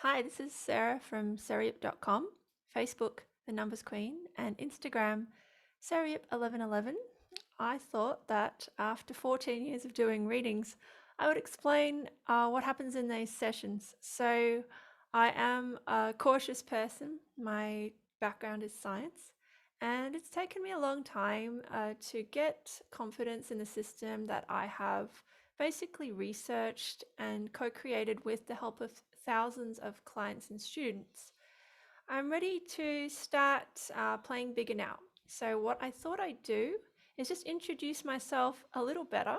Hi, this is Sarah from sarayup.com, Facebook, The Numbers Queen, and Instagram, sarayup1111. I thought that after 14 years of doing readings, I would explain what happens in these sessions. So I am a cautious person. My background is science, and it's taken me a long time to get confidence in the system that I have basically researched and co-created with the help of thousands of clients and students. I'm ready to start playing bigger now. So what I thought I'd do is just introduce myself a little better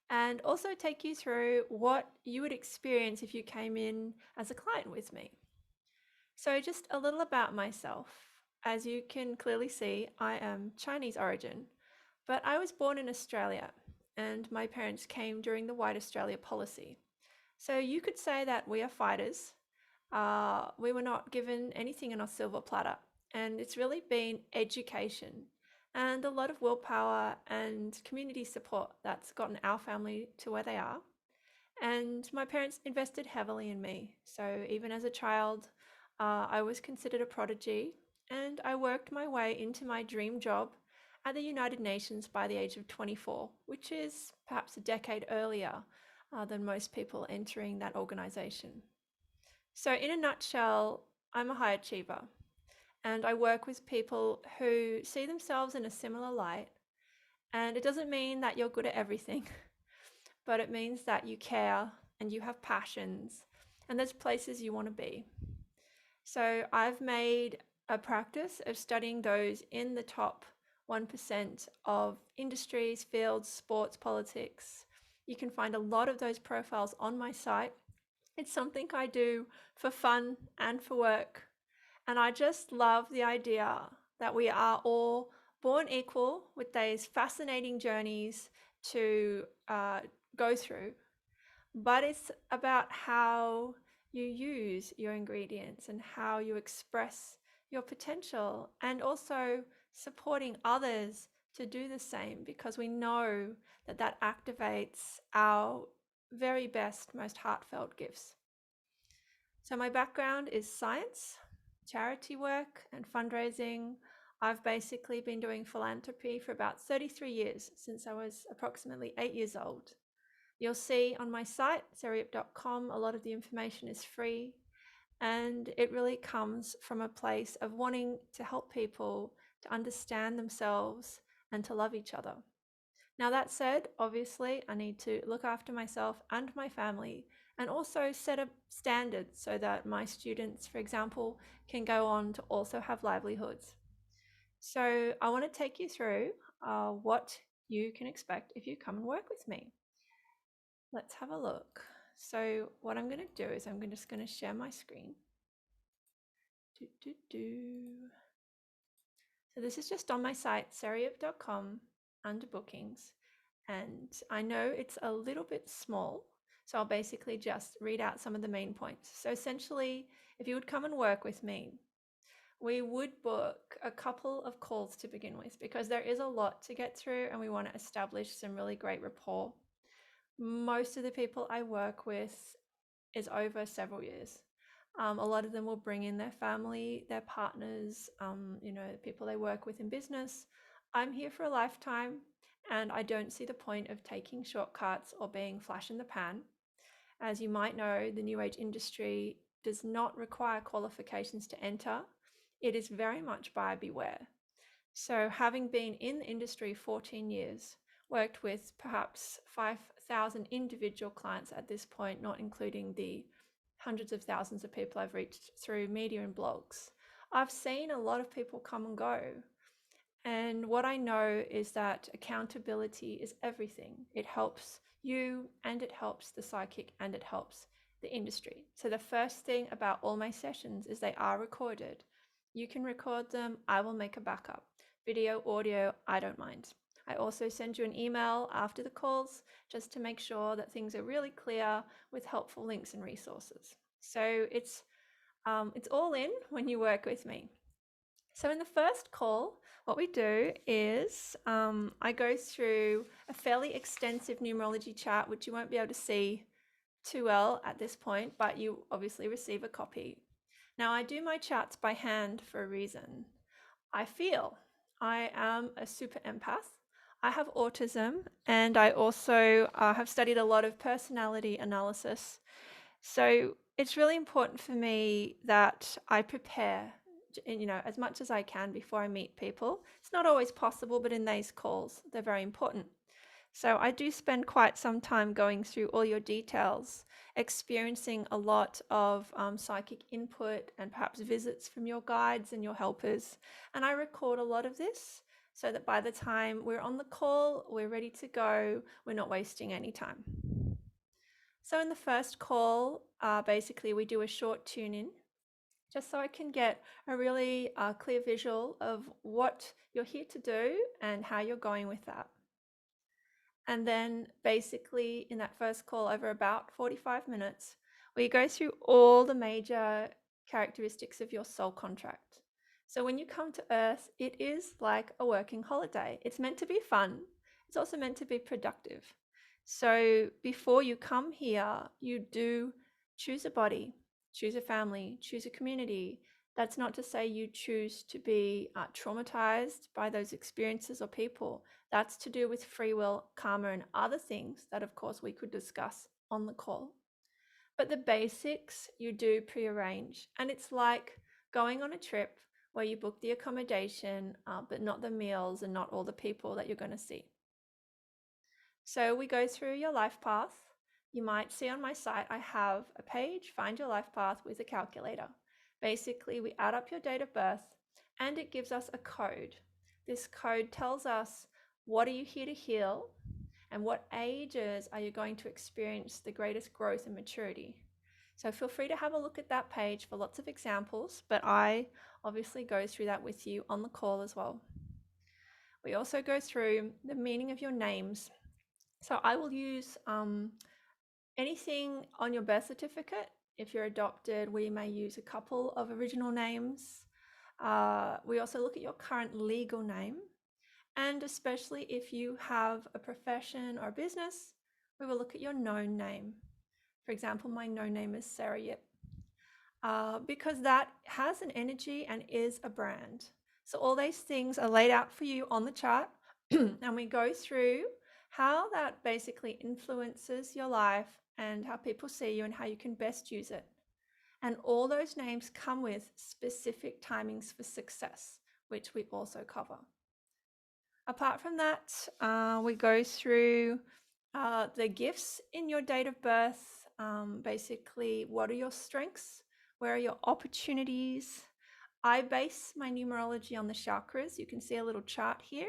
and also take you through what you would experience if you came in as a client with me. So just a little about myself. As you can clearly see, I am Chinese origin, but I was born in Australia and my parents came during the White Australia policy. So you could say that we are fighters. We were not given anything on a silver platter, and it's really been education and a lot of willpower and community support that's gotten our family to where they are. And my parents invested heavily in me. So even as a child, I was considered a prodigy, and I worked my way into my dream job at the United Nations by the age of 24, which is perhaps a decade earlier than most people entering that organization. So, in a nutshell, I'm a high achiever, and I work with people who see themselves in a similar light. And it doesn't mean that you're good at everything, but it means that you care and you have passions, and there's places you want to be. So, I've made a practice of studying those in the top 1% of industries, fields, sports, politics. You can find a lot of those profiles on my site. It's something I do for fun and for work. And I just love the idea that we are all born equal with these fascinating journeys to go through. But it's about how you use your ingredients and how you express your potential, and also supporting others to do the same, because we know that that activates our very best, most heartfelt gifts. So my background is science, charity work, and fundraising. I've basically been doing philanthropy for about 33 years, since I was approximately 8 years old. You'll see on my site, sarayup.com, a lot of the information is free, and it really comes from a place of wanting to help people to understand themselves and to love each other. Now, that said, obviously, I need to look after myself and my family, and also set a standard so that my students, for example, can go on to also have livelihoods. So I want to take you through what you can expect if you come and work with me. Let's have a look. So what I'm going to do is I'm just going to share my screen. So this is just on my site, sarayup.com, under bookings. And I know it's a little bit small, so I'll basically just read out some of the main points. So essentially, if you would come and work with me, we would book a couple of calls to begin with, because there is a lot to get through and we want to establish some really great rapport. Most of the people I work with is over several years. A lot of them will bring in their family, their partners, people they work with in business. I'm here for a lifetime, and I don't see the point of taking shortcuts or being flash in the pan. As you might know, the new age industry does not require qualifications to enter. It is very much buyer beware. So having been in the industry 14 years, worked with perhaps 5,000 individual clients at this point, not including the hundreds of thousands of people I've reached through media and blogs, I've seen a lot of people come and go. And what I know is that accountability is everything. It helps you, and it helps the psychic, and it helps the industry. So the first thing about all my sessions is they are recorded. You can record them. I will make a backup. Video, audio, I don't mind. I also send you an email after the calls just to make sure that things are really clear with helpful links and resources. So it's all in when you work with me. So in the first call, what we do is I go through a fairly extensive numerology chart, which you won't be able to see too well at this point, but you obviously receive a copy. Now, I do my charts by hand for a reason. I feel I am a super empath. I have autism, and I also have studied a lot of personality analysis. So it's really important for me that I prepare, as much as I can before I meet people. It's not always possible, but in these calls, they're very important. So I do spend quite some time going through all your details, experiencing a lot of psychic input and perhaps visits from your guides and your helpers. And I record a lot of this so that by the time we're on the call, we're ready to go, we're not wasting any time. So in the first call, basically we do a short tune in just so I can get a really clear visual of what you're here to do and how you're going with that. And then basically in that first call over about 45 minutes, we go through all the major characteristics of your soul contract. So when you come to Earth, it is like a working holiday. It's meant to be fun. It's also meant to be productive. So before you come here, you do choose a body, choose a family, choose a community. That's not to say you choose to be traumatized by those experiences or people. That's to do with free will, karma, and other things that, of course, we could discuss on the call. But the basics you do prearrange. And it's like going on a trip where you book the accommodation, but not the meals and not all the people that you're going to see. So we go through your life path. You might see on my site, I have a page, Find Your Life Path with a calculator. Basically, we add up your date of birth and it gives us a code. This code tells us what are you here to heal and what ages are you going to experience the greatest growth and maturity. So feel free to have a look at that page for lots of examples, but I obviously go through that with you on the call as well. We also go through the meaning of your names. So I will use anything on your birth certificate. If you're adopted, we may use a couple of original names. We also look at your current legal name. And especially if you have a profession or business, we will look at your known name. For example, my known name is Sarah Yip, because that has an energy and is a brand. So all these things are laid out for you on the chart, and we go through how that basically influences your life and how people see you and how you can best use it. And all those names come with specific timings for success, which we also cover. Apart from that, we go through the gifts in your date of birth. Basically, what are your strengths? Where are your opportunities? I base my numerology on the chakras. You can see a little chart here.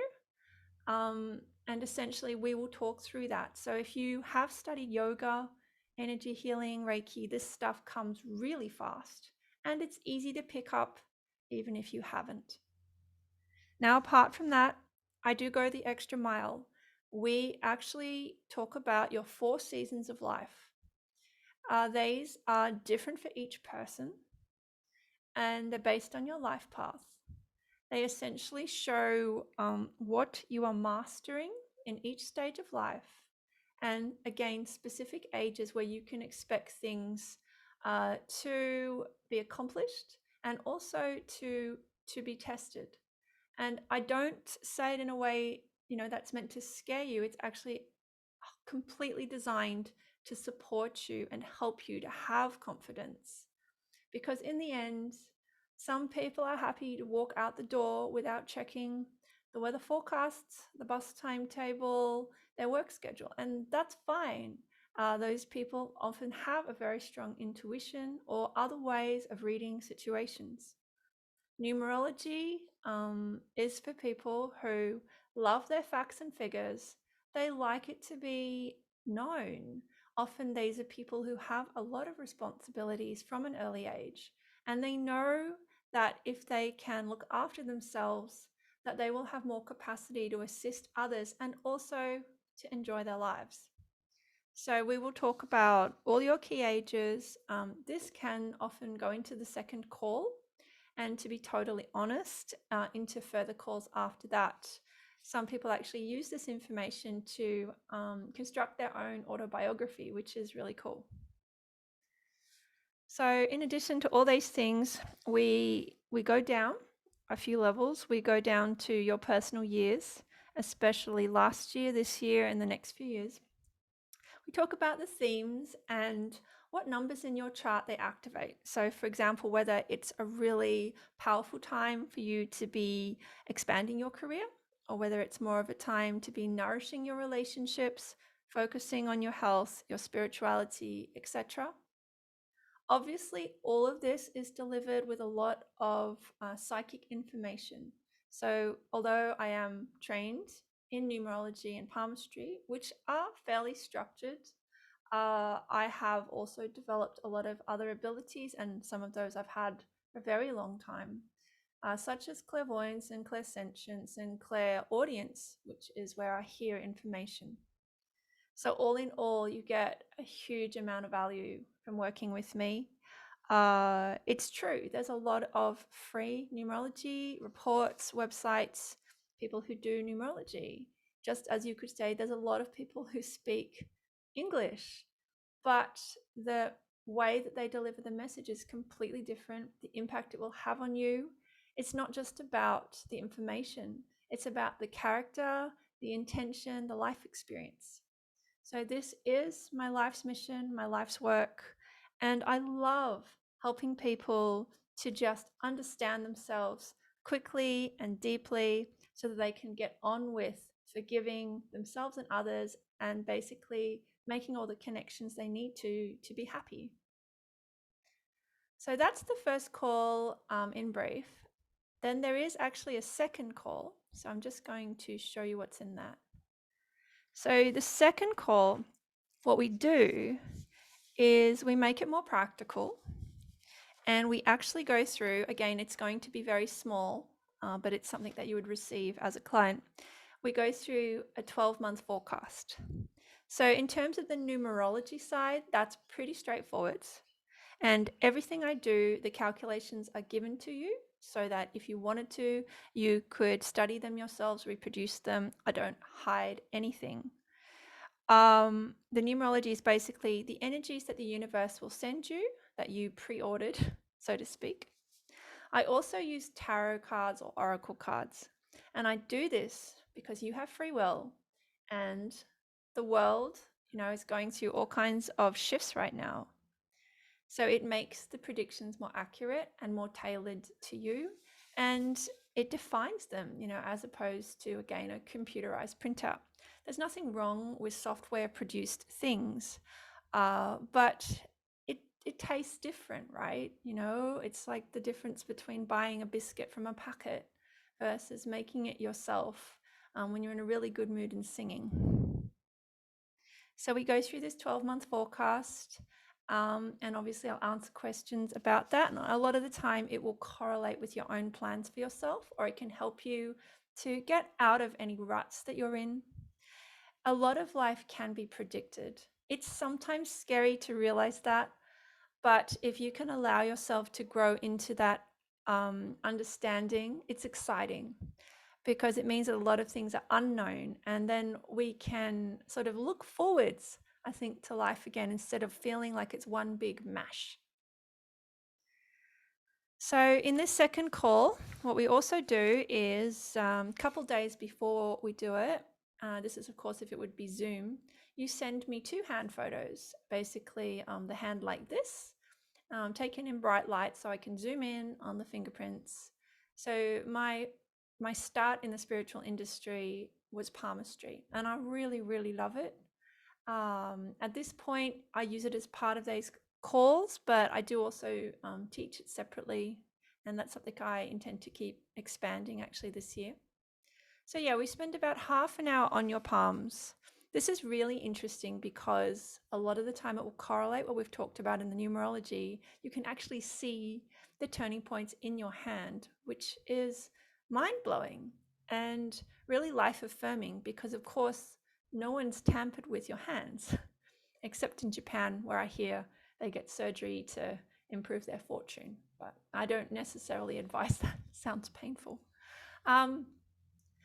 And essentially, we will talk through that. So if you have studied yoga, energy healing, Reiki, this stuff comes really fast. And it's easy to pick up even if you haven't. Now, apart from that, I do go the extra mile. We actually talk about your 4 seasons of life. These are different for each person, and they're based on your life path. They essentially show what you are mastering in each stage of life, and again, specific ages where you can expect things to be accomplished and also to be tested. And I don't say it in a way, that's meant to scare you. It's actually completely designed to support you and help you to have confidence. Because in the end, some people are happy to walk out the door without checking the weather forecasts, the bus timetable, their work schedule, and that's fine. Those people often have a very strong intuition or other ways of reading situations. Numerology is for people who love their facts and figures. They like it to be known. Often these are people who have a lot of responsibilities from an early age, and they know that if they can look after themselves, that they will have more capacity to assist others and also to enjoy their lives. So we will talk about all your key ages. This can often go into the second call, and to be totally honest, into further calls after that. Some people actually use this information to construct their own autobiography, which is really cool. So in addition to all these things, we go down a few levels. We go down to your personal years, especially last year, this year, and the next few years. We talk about the themes and what numbers in your chart they activate. So for example, whether it's a really powerful time for you to be expanding your career, or whether it's more of a time to be nourishing your relationships, focusing on your health, your spirituality, etc. Obviously, all of this is delivered with a lot of psychic information. So although I am trained in numerology and palmistry, which are fairly structured, I have also developed a lot of other abilities, and some of those I've had for a very long time, such as clairvoyance and clairsentience and clairaudience, which is where I hear information. So all in all, you get a huge amount of value from working with me. It's true. There's a lot of free numerology reports, websites, people who do numerology. Just as you could say, there's a lot of people who speak English, but the way that they deliver the message is completely different. The impact it will have on you. It's not just about the information, it's about the character, the intention, the life experience. So this is my life's mission, my life's work, and I love helping people to just understand themselves quickly and deeply so that they can get on with forgiving themselves and others and basically making all the connections they need to be happy. So that's the first call in brief. Then there is actually a second call. So I'm just going to show you what's in that. So the second call, what we do is we make it more practical, and we actually go through, again, it's going to be very small, but it's something that you would receive as a client. We go through a 12-month forecast. So in terms of the numerology side, that's pretty straightforward. And everything I do, the calculations are given to you so that if you wanted to, you could study them yourselves, reproduce them. I don't hide anything. The numerology is basically the energies that the universe will send you that you pre-ordered, so to speak. I also use tarot cards or oracle cards, and I do this because you have free will, and the world, is going through all kinds of shifts right now. So it makes the predictions more accurate and more tailored to you, and it defines them, as opposed to, again, a computerized printout. There's nothing wrong with software produced things, but it tastes different, right? It's like the difference between buying a biscuit from a packet versus making it yourself when you're in a really good mood and singing. So we go through this 12-month forecast, and obviously I'll answer questions about that. And a lot of the time it will correlate with your own plans for yourself, or it can help you to get out of any ruts that you're in. A lot of life can be predicted. It's sometimes scary to realize that, but if you can allow yourself to grow into that understanding, it's exciting, because it means that a lot of things are unknown, and then we can sort of look forwards, I think, to life again, instead of feeling like it's one big mash. So in this second call, what we also do is a couple days before we do it, this is of course if it would be Zoom, you send me 2 hand photos, basically the hand like this, taken in bright light so I can zoom in on the fingerprints. So my start in the spiritual industry was palmistry, and I really, really love it. At this point, I use it as part of these calls, but I do also teach it separately, and that's something I intend to keep expanding actually this year. So yeah, we spend about half an hour on your palms. This is really interesting because a lot of the time it will correlate what we've talked about in the numerology. You can actually see the turning points in your hand, which is mind-blowing and really life-affirming, because of course no one's tampered with your hands except in Japan, where I hear they get surgery to improve their fortune, but I don't necessarily advise that. It sounds painful.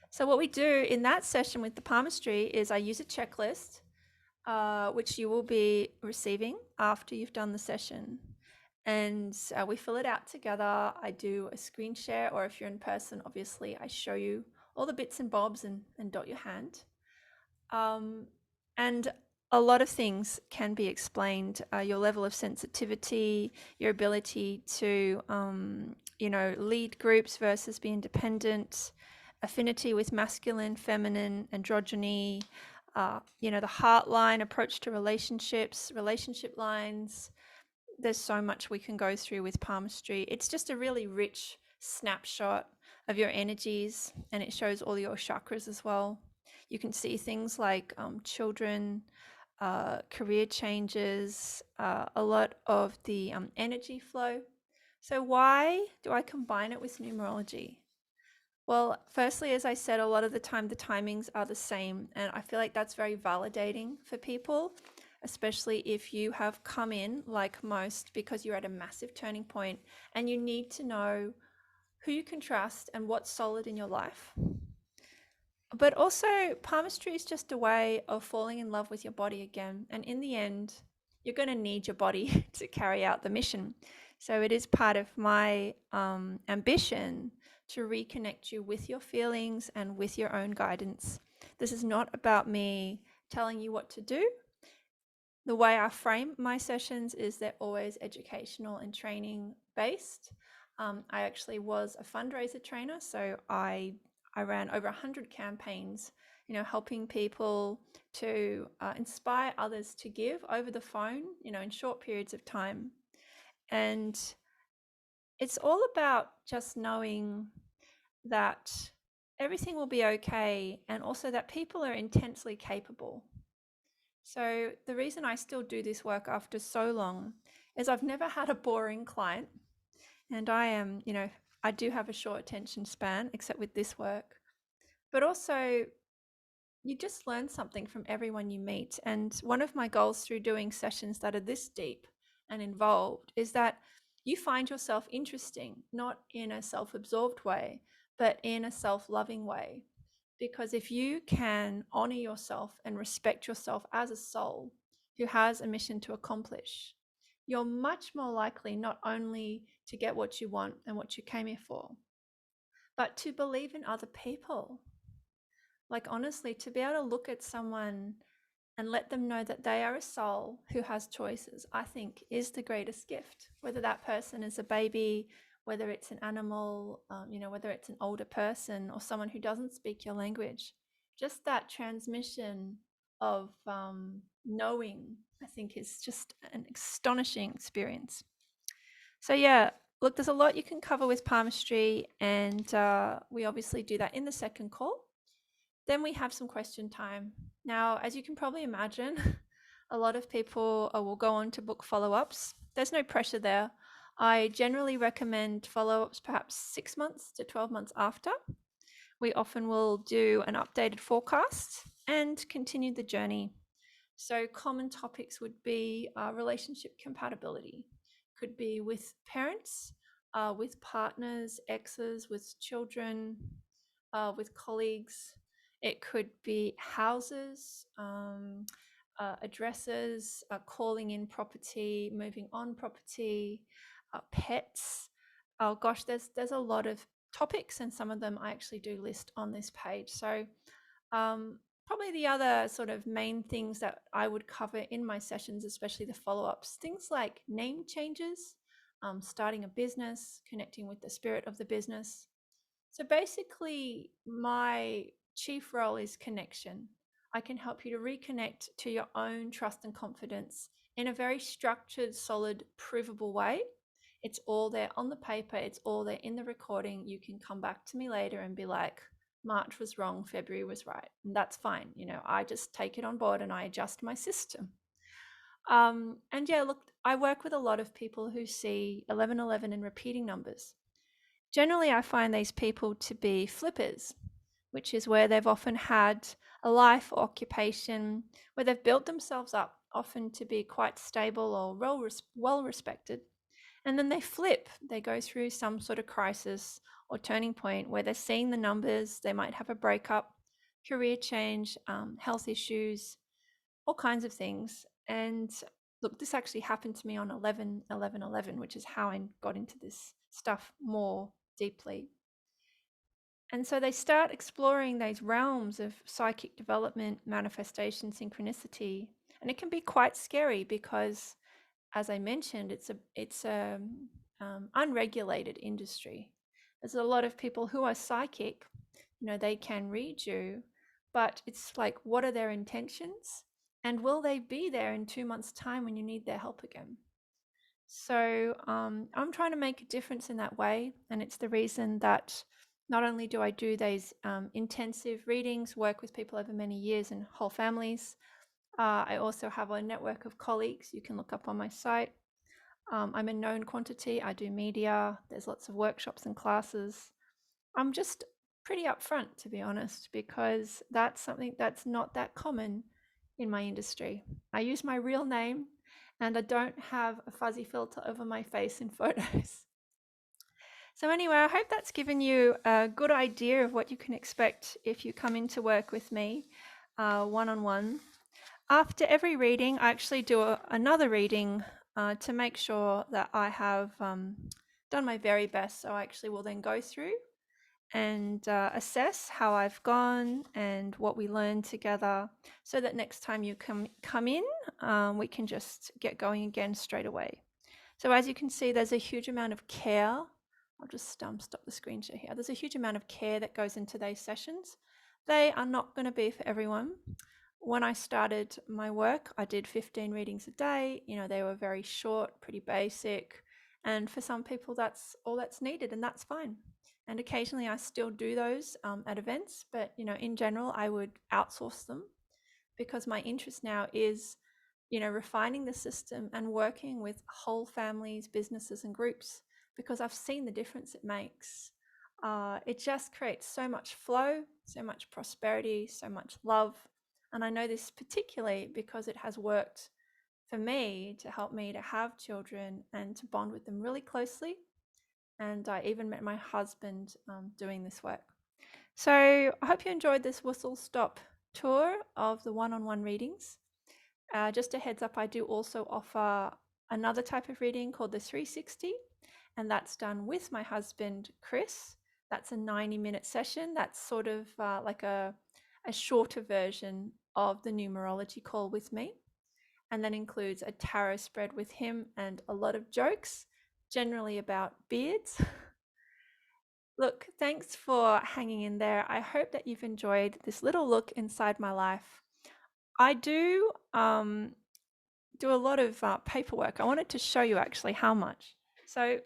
So what we do in that session with the palmistry is I use a checklist, which you will be receiving after you've done the session. and we fill it out together. I do a screen share, or if you're in person, obviously I show you all the bits and bobs and dot your hand. And a lot of things can be explained. Your level of sensitivity, your ability to, lead groups versus be independent, affinity with masculine, feminine, androgyny, the heart line approach to relationships, relationship lines. There's so much we can go through with palmistry. It's just a really rich snapshot of your energies, and it shows all your chakras as well. You can see things like children, career changes, a lot of the energy flow. So why do I combine it with numerology? Well, firstly, as I said, a lot of the time the timings are the same, and I feel like that's very validating for people, especially if you have come in, like most, because you're at a massive turning point and you need to know who you can trust and what's solid in your life. But also, palmistry is just a way of falling in love with your body again. And in the end, you're going to need your body to carry out the mission. So it is part of my ambition to reconnect you with your feelings and with your own guidance. This is not about me telling you what to do. The way I frame my sessions is they're always educational and training based. I actually was a fundraiser trainer, so I ran over 100 campaigns, helping people to inspire others to give over the phone, in short periods of time. And it's all about just knowing that everything will be okay, and also that people are intensely capable. So the reason I still do this work after so long is I've never had a boring client, and I do have a short attention span, except with this work. But also, you just learn something from everyone you meet. And one of my goals through doing sessions that are this deep and involved is that you find yourself interesting, not in a self-absorbed way, but in a self-loving way. Because if you can honor yourself and respect yourself as a soul who has a mission to accomplish, you're much more likely not only to get what you want and what you came here for, but to believe in other people. Like, honestly, to be able to look at someone and let them know that they are a soul who has choices, I think is the greatest gift. Whether that person is a baby, whether it's an animal, whether it's an older person or someone who doesn't speak your language, just that transmission of knowing, I think, is just an astonishing experience. So yeah, look, there's a lot you can cover with palmistry, and we obviously do that in the second call. Then we have some question time. Now, as you can probably imagine, a lot of people will go on to book follow-ups. There's no pressure there. I generally recommend follow-ups perhaps 6 months to 12 months after. We often will do an updated forecast and continue the journey. So common topics would be relationship compatibility. Could be with parents, with partners, exes, with children, with colleagues. It could be houses, addresses, calling in property, moving on property, pets. Oh gosh, there's a lot of topics, and some of them I actually do list on this page. So probably the other sort of main things that I would cover in my sessions, especially the follow-ups, things like name changes, starting a business, connecting with the spirit of the business. So basically, my chief role is connection. I can help you to reconnect to your own trust and confidence in a very structured, solid, provable way. It's all there on the paper, it's all there in the recording. You can come back to me later and be like, March was wrong, February was right. And that's fine. I just take it on board and I adjust my system. And yeah, look, I work with a lot of people who see 1111 and repeating numbers. Generally, I find these people to be flippers, which is where they've often had a life or occupation where they've built themselves up, often to be quite stable or well respected. And then they flip, they go through some sort of crisis or turning point where they're seeing the numbers, they might have a breakup, career change, health issues, all kinds of things. And look, this actually happened to me on 11/11/11, which is how I got into this stuff more deeply. And so they start exploring these realms of psychic development, manifestation, synchronicity, and it can be quite scary because, as I mentioned, it's a unregulated industry. There's a lot of people who are psychic, they can read you, but it's like, what are their intentions? And will they be there in 2 months' time when you need their help again? So I'm trying to make a difference in that way. And it's the reason that not only do I do these intensive readings, work with people over many years and whole families, I also have a network of colleagues you can look up on my site. I'm a known quantity. I do media. There's lots of workshops and classes. I'm just pretty upfront, to be honest, because that's something that's not that common in my industry. I use my real name and I don't have a fuzzy filter over my face in photos. So anyway, I hope that's given you a good idea of what you can expect if you come in to work with me one-on-one. After every reading, I actually do another reading to make sure that I have done my very best. So I actually will then go through and assess how I've gone and what we learned together, so that next time you come in, we can just get going again straight away. So as you can see, there's a huge amount of care. I'll just stop the screen share here. There's a huge amount of care that goes into these sessions. They are not going to be for everyone. When I started my work, I did 15 readings a day. They were very short, pretty basic. And for some people, that's all that's needed, and that's fine. And occasionally I still do those at events, but in general, I would outsource them, because my interest now is refining the system and working with whole families, businesses, and groups, because I've seen the difference it makes. It just creates so much flow, so much prosperity, so much love. And I know this particularly because it has worked for me to help me to have children and to bond with them really closely. And I even met my husband doing this work. So I hope you enjoyed this whistle stop tour of the one-on-one readings. Just a heads up, I do also offer another type of reading called the 360, and that's done with my husband, Chris. That's a 90-minute session. That's sort of like a shorter version of the numerology call with me. And that includes a tarot spread with him and a lot of jokes, generally about beards. Look, thanks for hanging in there. I hope that you've enjoyed this little look inside my life. I do do a lot of paperwork. I wanted to show you actually how much. So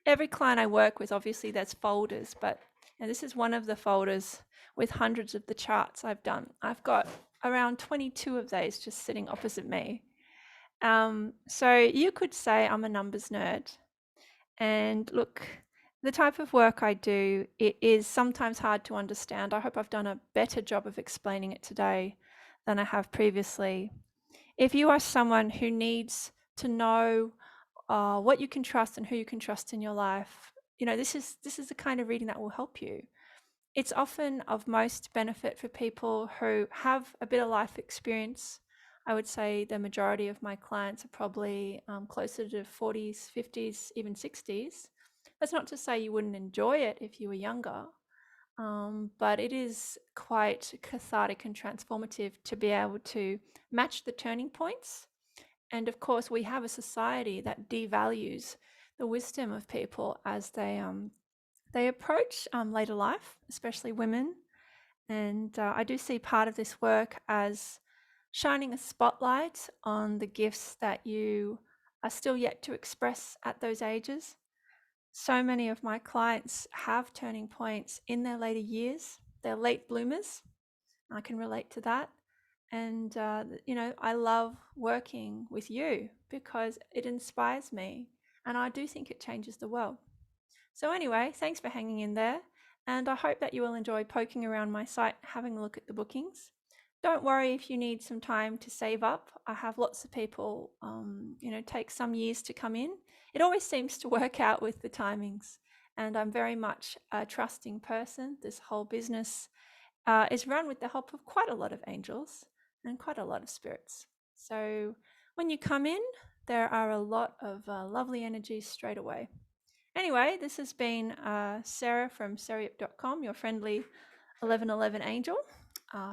every client I work with, obviously there's folders, but this is one of the folders with hundreds of the charts I've done. I've got around 22 of these just sitting opposite me. So you could say I'm a numbers nerd. And look, the type of work I do, it is sometimes hard to understand. I hope I've done a better job of explaining it today than I have previously. If you are someone who needs to know what you can trust and who you can trust in your life, this is the kind of reading that will help you. It's often of most benefit for people who have a bit of life experience. I would say the majority of my clients are probably closer to 40s, 50s, even 60s. That's not to say you wouldn't enjoy it if you were younger, but it is quite cathartic and transformative to be able to match the turning points. And of course, we have a society that devalues the wisdom of people as they approach later life, especially women. And I do see part of this work as shining a spotlight on the gifts that you are still yet to express at those ages. So many of my clients have turning points in their later years. They're late bloomers. I can relate to that. And, I love working with you because it inspires me. And I do think it changes the world. So anyway, thanks for hanging in there. And I hope that you will enjoy poking around my site, having a look at the bookings. Don't worry if you need some time to save up. I have lots of people, take some years to come in. It always seems to work out with the timings. And I'm very much a trusting person. This whole business is run with the help of quite a lot of angels and quite a lot of spirits. So When you come in, there are a lot of lovely energies straight away. Anyway, this has been Sarah from seriup.com, your friendly 1111 angel,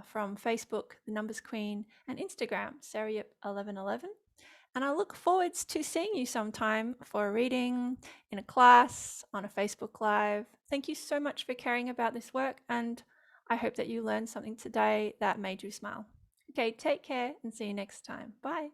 from Facebook, The Numbers Queen, and Instagram, Seriup1111. And I look forward to seeing you sometime for a reading, in a class, on a Facebook Live. Thank you so much for caring about this work, and I hope that you learned something today that made you smile. Okay, take care and see you next time. Bye.